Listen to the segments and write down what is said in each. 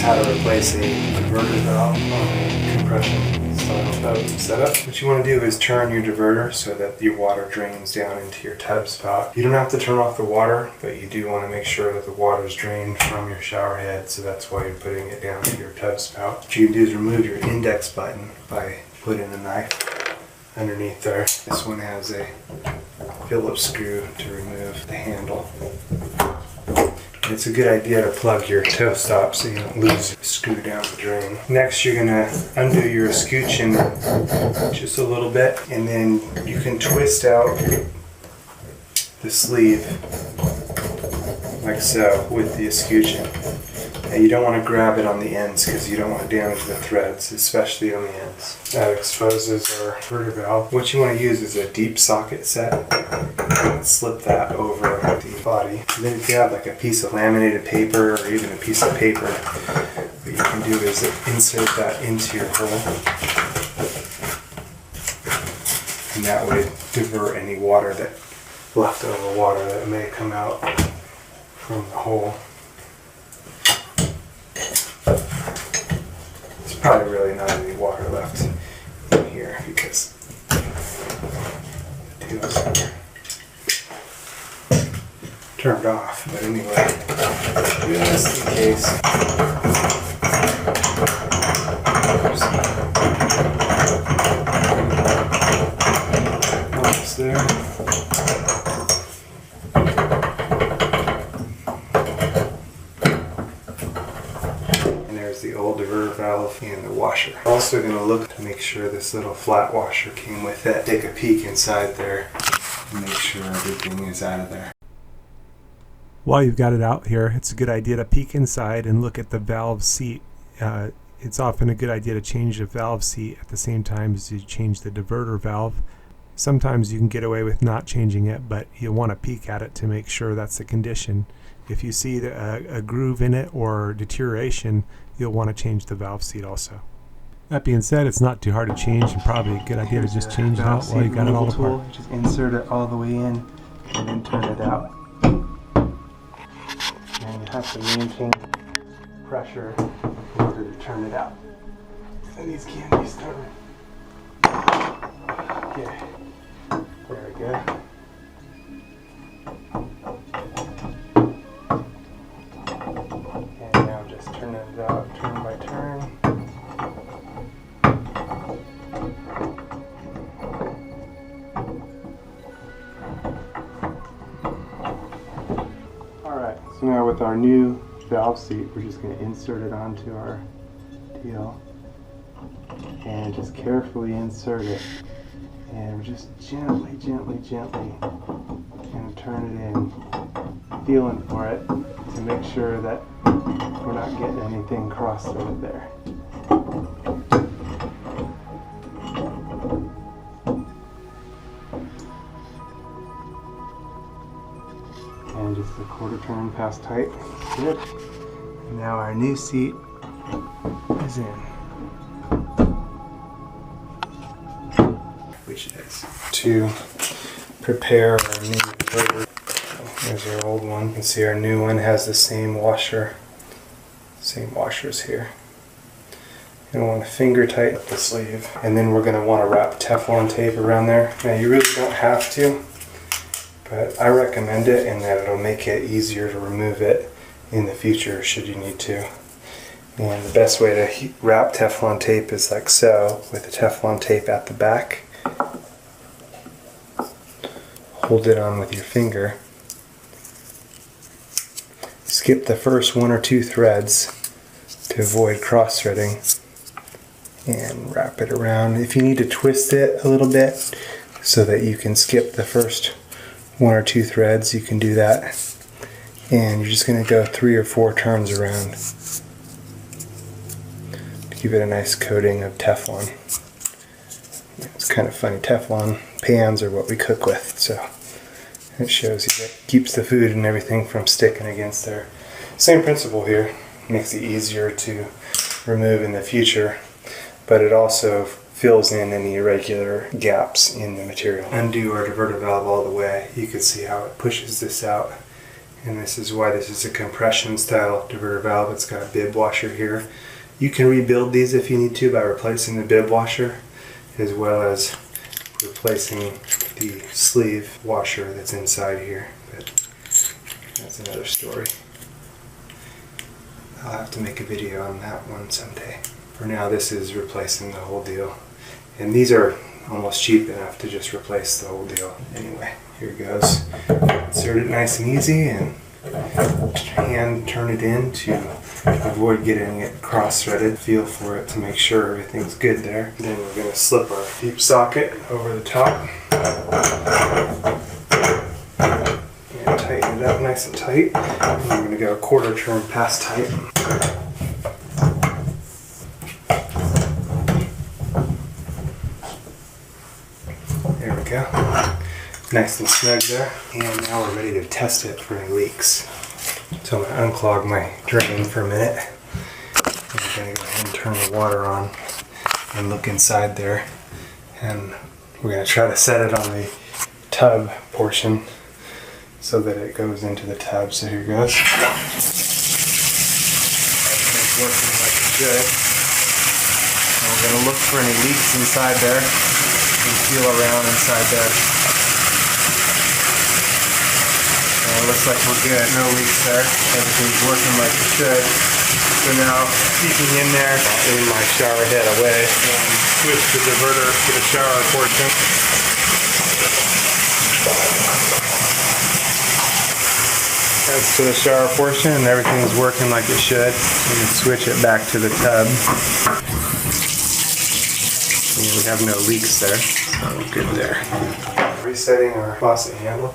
how to replace a diverter valve on a compression style tub setup. What you want to do is turn your diverter so that the water drains down into your tub spout. You don't have to turn off the water, but you do want to make sure that the water is drained from your shower head, so that's why you're putting it down to your tub spout. What you can do is remove your index button by putting a knife underneath there. This one has a Phillips screw to remove the handle. It's a good idea to plug your toe stop so you don't lose the screw down the drain. Next, you're going to undo your escutcheon just a little bit, and then you can twist out the sleeve like so with the escutcheon. Now, you don't want to grab it on the ends because you don't want to damage the threads, especially on the ends. That exposes our diverter valve. What you want to use is a deep socket set. Slip that over the body. And then if you have like a piece of laminated paper or even a piece of paper, what you can do is insert that into your hole. And that would divert any water leftover water that may come out from the hole. There's probably really not any water left in here because the tubes are turned off. But anyway, just in case. Almost there. The old diverter valve and the washer. We're also going to look to make sure this little flat washer came with it. Take a peek inside there and make sure everything is out of there. While you've got it out here, it's a good idea to peek inside and look at the valve seat. It's often a good idea to change the valve seat at the same time as you change the diverter valve. Sometimes you can get away with not changing it, but you'll want to peek at it to make sure that's the condition. If you see a groove in it or deterioration, you'll want to change the valve seat also. That being said, it's not too hard to change and probably a good idea to just change it out while you got it all apart. Just insert it all the way in and then turn it out. And you have to maintain pressure in order to turn it out. And these can't be stubborn. Okay, there we go. And now just turn it out turn by turn. Alright, so now with our new valve seat, we're just going to insert it onto our deal and just carefully insert it, and just gently kind of turn it in, feeling for it to make sure that we're not getting anything cross-threaded there. And just a quarter turn past tight. Good. And now our new seat is in. Which is to prepare our new diverter. There's our old one. You can see our new one has the same washer. Same washers here. You're going to want to finger tighten the sleeve. And then we're going to want to wrap Teflon tape around there. Now you really don't have to, but I recommend it in that it'll make it easier to remove it in the future should you need to. And the best way to wrap Teflon tape is like so, with the Teflon tape at the back. Hold it on with your finger. Skip the first one or two threads to avoid cross-threading and wrap it around. If you need to twist it a little bit so that you can skip the first one or two threads, you can do that. And you're just going to go 3 or 4 turns around to give it a nice coating of Teflon. It's kind of funny, Teflon pans are what we cook with, so it shows you that it keeps the food and everything from sticking against there. Same principle here, makes it easier to remove in the future, but it also fills in any irregular gaps in the material. Undo our diverter valve all the way. You can see how it pushes this out And this is why this is a compression style diverter valve. It's got a bib washer here. You can rebuild these if you need to by replacing the bib washer, as well as replacing the sleeve washer that's inside here. But that's another story. I'll have to make a video on that one someday. For now, this is replacing the whole deal. And these are almost cheap enough to just replace the whole deal. Anyway, here it goes. Insert it nice and easy and hand turn it in to avoid getting it cross-threaded. Feel for it to make sure everything's good there. Then we're going to slip our deep socket over the top. And tighten it up nice and tight. And I'm going to go a quarter turn past tight. There we go. Nice and snug there. And now we're ready to test it for any leaks. So I'm going to unclog my drain for a minute. I'm going to go ahead and turn the water on and look inside there. And we're going to try to set it on the tub portion so that it goes into the tub. So here goes. Everything's working like it should. And we're going to look for any leaks inside there and feel around inside there. It looks like we're good. No leaks there. Everything's working like it should. So now, peeking in there, I'll aim my shower head away and switch the diverter to the shower portion. That's to the shower portion, and everything's working like it should. We can switch it back to the tub. And we have no leaks there, so we're good there. Resetting our faucet handle.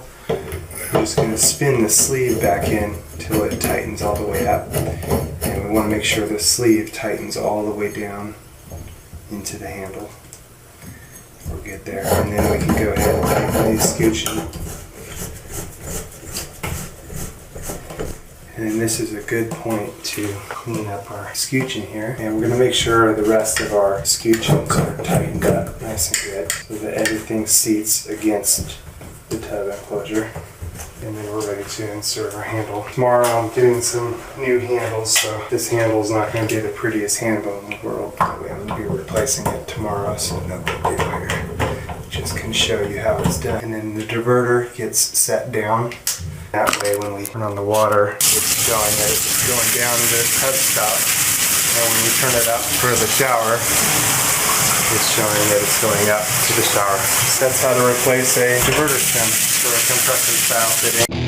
I'm just going to spin the sleeve back in till it tightens all the way up. And we want to make sure the sleeve tightens all the way down into the handle. We're good there. And then we can go ahead and tighten the scooching. And then this is a good point to clean up our scooching here. And we're going to make sure the rest of our scoochings are tightened up nice and good so that everything seats against the tub enclosure. And then we're ready to insert our handle. Tomorrow I'm getting some new handles, so this handle is not going to be the prettiest handle in the world. That way I'm going to be replacing it tomorrow, so no big deal here. Just can show you how it's done. And then the diverter gets set down. That way when we turn on the water, it's showing that it's going down the tub spout. And when we turn it up for the shower, it's showing that it's going up to the shower. So that's how to replace a diverter stem for a compression style fitting.